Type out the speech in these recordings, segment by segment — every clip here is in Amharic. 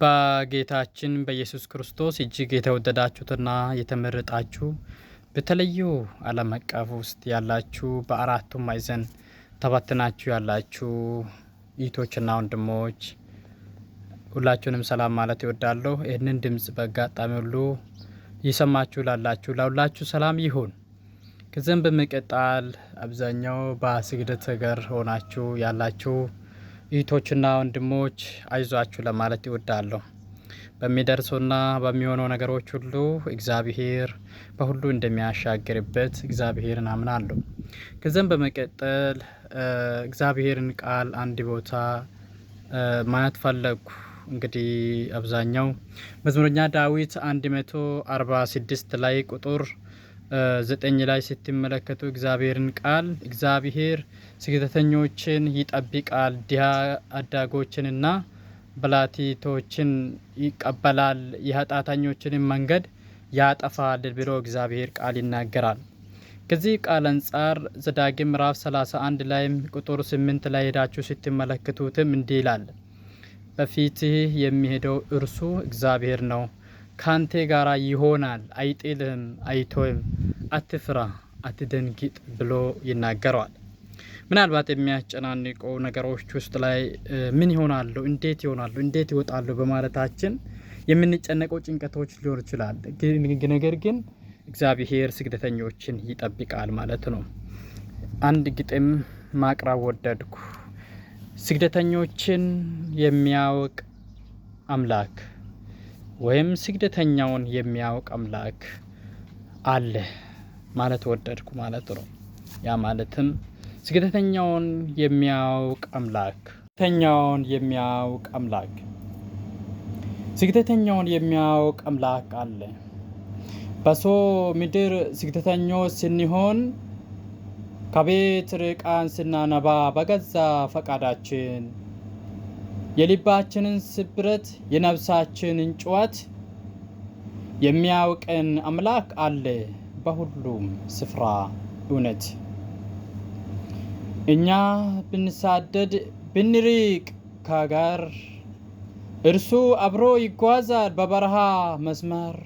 በጌታችን በኢየሱስ ክርስቶስ እጅግ የተወደዳችሁትና የተመረጣችሁ በተለዩ ዓለም አቀፍ ውስጥ ያላችሁ በአራቱም ማዕዘን ተበትናችሁ ያላችሁ እህቶችና ወንድሞች ሁላችሁንም ሰላም ማለት እወዳለሁ። ይህንን ድምጽ በአጋጣሚ ሁሉ ይሰማችሁ ላላችሁ ለሁላችሁ ሰላም ይሁን። ከዚህም በመቀጠል አብዛኛው በስግደት ሀገር ሆናችሁ ያላችሁ እህቶችና ወንድሞች አይዟችሁ ለማለት እወዳለሁ። በሚደርሱና በሚሆነው ነገሮች ሁሉ እግዚአብሔር በሁሉ እንደሚያሻግርበት እግዚአብሔርን አምናለሁ። ከዚህም በመቀጠል እግዚአብሔርን ቃል አንድ ቦታ ማየት ፈለግኩ። እንግዲህ አብዛኛው መዝሙረኛ ዳዊት 146 ላይ ቁጥር 9 ላይ ስትመለከቱ እግዚአብሔርን ቃል እግዚአብሔር ስግደተኞችን ይጠብቃል፣ ድሃ አዳጎችንና በላቲቶችን ይቀበላል፣ የኃጢአተኞችን መንገድ ያጠፋል ብሎ እግዚአብሔር ቃል ይናገራል። ከዚህ ቃል አንጻር ዘዳግም ምዕራፍ 31 ላይ ቁጥር 8 ላይ ሄዳችሁ ስትመለከቱትም እንዲህ ይላል፣ በፊትህ የሚሄደው እርሱ እግዚአብሔር ነው፣ ካንተ ጋር ይሆናል፣ አይጥልህም፣ አይተውም፣ አትፍራ፣ አትደንግጥ ብሎ ይናገረዋል። ምናልባት የሚያስጨናንቁ ነገሮች ውስጥ ላይ ምን ይሆናሉ፣ እንዴት ይሆናሉ፣ እንዴት ይወጣሉ በማለታችን የምንጨነቀው ጭንቀቶች ሊሆን ይችላል። ነገር ግን እግዚአብሔር ስግደተኞችን ይጠብቃል ማለት ነው። አንድ ግጥም ማቅረብ ወደድኩ። ስግደተኞችን የሚያውቅ አምላክ ወይም ስግደተኛውን የሚያውቅ አምላክ አለ ማለት ወደድኩ ማለት ነው። ያ ማለትም ስግደተኛውን የሚያውቅ አምላክ ስግደተኛውን የሚያውቅ አምላክ አለ። በሰው ምድር ስግደተኞች ስንሆን ከቤት ርቃን ስናነባ በገዛ ፈቃዳችን የልባችንን ስብረት የነፍሳችንን ጩኸት የሚያውቀን አምላክ አለ በሁሉም ስፍራ እውነት። እኛ ብንሳደድ ብንርቅ ከጋር እርሱ አብሮ ይጓዛል በበረሃ መስመር።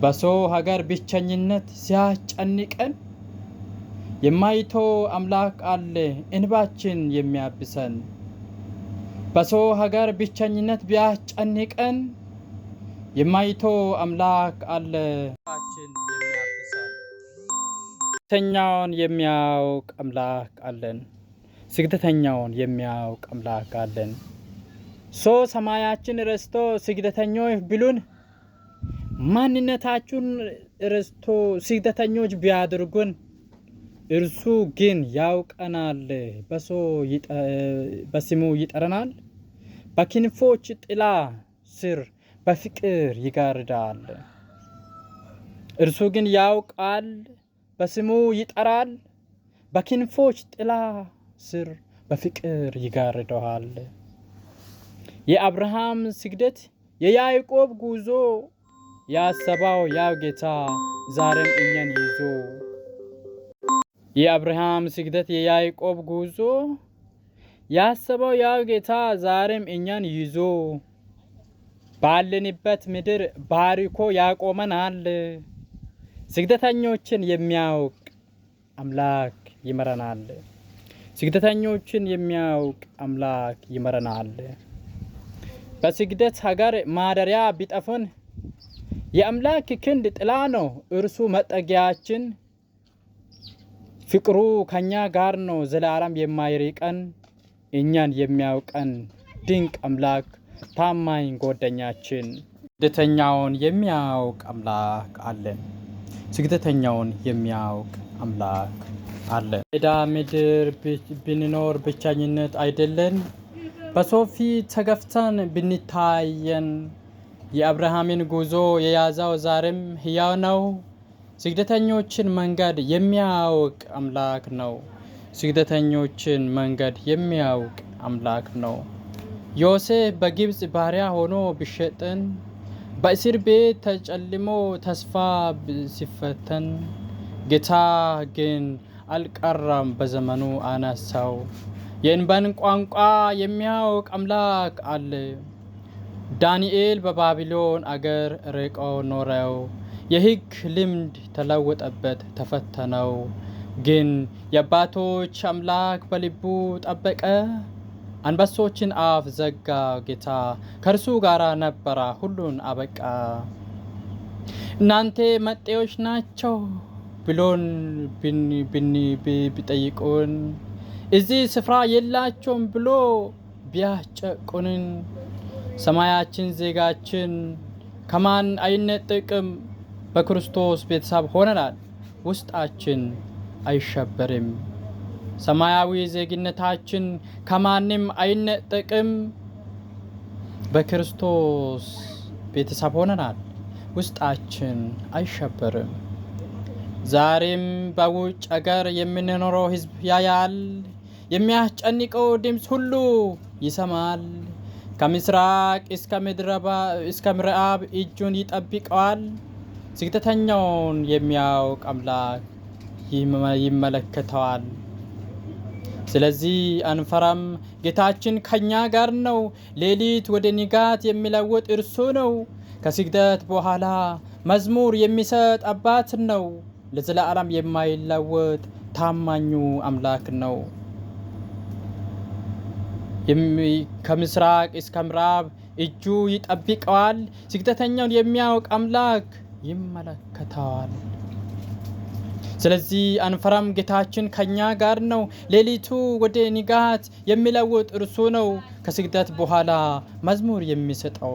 በሰው ሀገር ብቸኝነት ሲያስጨንቀን የማይተው አምላክ አለ እንባችን የሚያብሰን። በሰው ሀገር ብቸኝነት ቢያስጨንቀን የማይተው አምላክ አለ እንባችን የሚያብሰን። ስግደተኛውን የሚያውቅ አምላክ አለን። ስግደተኛውን የሚያውቅ አምላክ አለን። ሰው ሰማያችን ረስቶ ስግደተኞች ቢሉን ማንነታችሁን ረስቶ ስግደተኞች ቢያደርጉን እርሱ ግን ያውቀናል፣ በስሙ ይጠራናል፣ በክንፎች ጥላ ስር በፍቅር ይጋርዳል። እርሱ ግን ያውቃል፣ በስሙ ይጠራል፣ በክንፎች ጥላ ስር በፍቅር ይጋርደዋል። የአብርሃም ስግደት የያዕቆብ ጉዞ ያሰበው ያው ጌታ ዛሬም እኛን ይዞ። የአብርሃም ስግደት የያዕቆብ ጉዞ ያሰበው ያው ጌታ ዛሬም እኛን ይዞ ባለንበት ምድር ባርኮ ያቆመናል። ስግደተኞችን የሚያውቅ አምላክ ይመረናል። ስግደተኞችን የሚያውቅ አምላክ ይመረናል። በስግደት ሀገር ማደሪያ ቢጠፉን የአምላክ ክንድ ጥላ ነው እርሱ መጠጊያችን። ፍቅሩ ከኛ ጋር ነው ዘላለም የማይርቀን። እኛን የሚያውቀን ድንቅ አምላክ ታማኝ ጓደኛችን። ስግደተኛውን የሚያውቅ አምላክ አለን። ስግደተኛውን የሚያውቅ አምላክ አለን። ሜዳ ምድር ብንኖር ብቸኝነት አይደለን። በሰው ፊት ተገፍተን ብንታየን የአብርሃምን ጉዞ የያዘው ዛሬም ሕያው ነው። ስግደተኞችን መንገድ የሚያውቅ አምላክ ነው። ስግደተኞችን መንገድ የሚያውቅ አምላክ ነው። ዮሴፍ በግብጽ ባሪያ ሆኖ ቢሸጥን፣ በእስር ቤት ተጨልሞ ተስፋ ሲፈተን፣ ጌታ ግን አልቀረም በዘመኑ አነሳው። የእንባን ቋንቋ የሚያውቅ አምላክ አለ። ዳንኤል በባቢሎን አገር ርቀው ኖረው የሕግ ልምድ ተለወጠበት ተፈተነው። ግን የአባቶች አምላክ በልቡ ጠበቀ። አንበሶችን አፍ ዘጋ ጌታ ከእርሱ ጋር ነበረ ሁሉን አበቃ። እናንተ መጤዎች ናቸው ብሎን ቢጠይቁን እዚህ ስፍራ የላቸውም ብሎ ቢያስጨቁንን ሰማያችን ዜጋችን ከማን አይነጥቅም። በክርስቶስ ቤተሰብ ሆነናል፣ ውስጣችን አይሸበርም። ሰማያዊ ዜግነታችን ከማንም አይነጥቅም። በክርስቶስ ቤተሰብ ሆነናል፣ ውስጣችን አይሸበርም። ዛሬም በውጭ አገር የምንኖረው ሕዝብ ያያል፣ የሚያስጨንቀው ድምፅ ሁሉ ይሰማል። ከምስራቅ እስከ ምዕራብ እጁን ይጠብቀዋል። ስግደተኛውን የሚያውቅ አምላክ ይመለከተዋል። ስለዚህ አንፈራም፣ ጌታችን ከኛ ጋር ነው። ሌሊት ወደ ንጋት የሚለውጥ እርሱ ነው። ከስግደት በኋላ መዝሙር የሚሰጥ አባት ነው። ለዘላለም የማይለወጥ ታማኙ አምላክ ነው። ከምስራቅ እስከ ምዕራብ እጁ ይጠብቀዋል። ስግደተኛውን የሚያውቅ አምላክ ይመለከተዋል። ስለዚህ አንፈራም፣ ጌታችን ከኛ ጋር ነው። ሌሊቱ ወደ ንጋት የሚለውጥ እርሱ ነው። ከስግደት በኋላ መዝሙር የሚሰጠው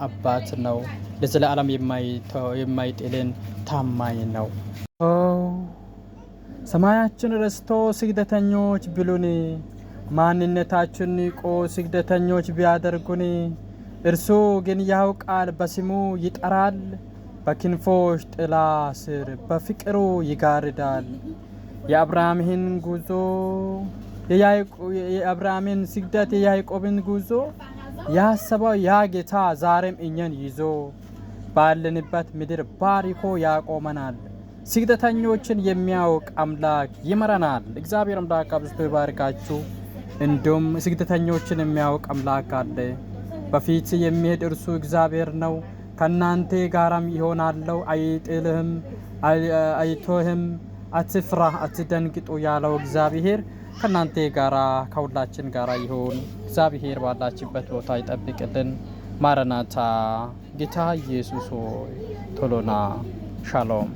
አባት ነው። ለዘላለም የማይጥልን ታማኝ ነው። ሰማያችን ረስቶ ስግደተኞች ብሉን፣ ማንነታችን ንቆ ስግደተኞች ቢያደርጉን፣ እርሱ ግን ያውቃል፣ በስሙ ይጠራል። በክንፎች ጥላ ስር በፍቅሩ ይጋርዳል። የአብርሃምን ጉዞ የአብርሃምን ስግደት የያዕቆብን ጉዞ ያሰበው ያ ጌታ ዛሬም እኛን ይዞ ባለንበት ምድር ባርኮ ያቆመናል። ስግደተኞችን የሚያውቅ አምላክ ይመራናል። እግዚአብሔር አምላክ አብዝቶ ይባርካችሁ። እንዲሁም ስግደተኞችን የሚያውቅ አምላክ አለ። በፊት የሚሄድ እርሱ እግዚአብሔር ነው። ከናንተ ጋራም ይሆናለው፣ አይጥልህም፣ አይቶህም፣ አትፍራ፣ አትደንግጡ ያለው እግዚአብሔር ከናንተ ጋራ ከሁላችን ጋራ ይሁን። እግዚአብሔር ባላችበት ቦታ ይጠብቅልን። ማረናታ። ጌታ ኢየሱስ ሆይ ቶሎና። ሻሎም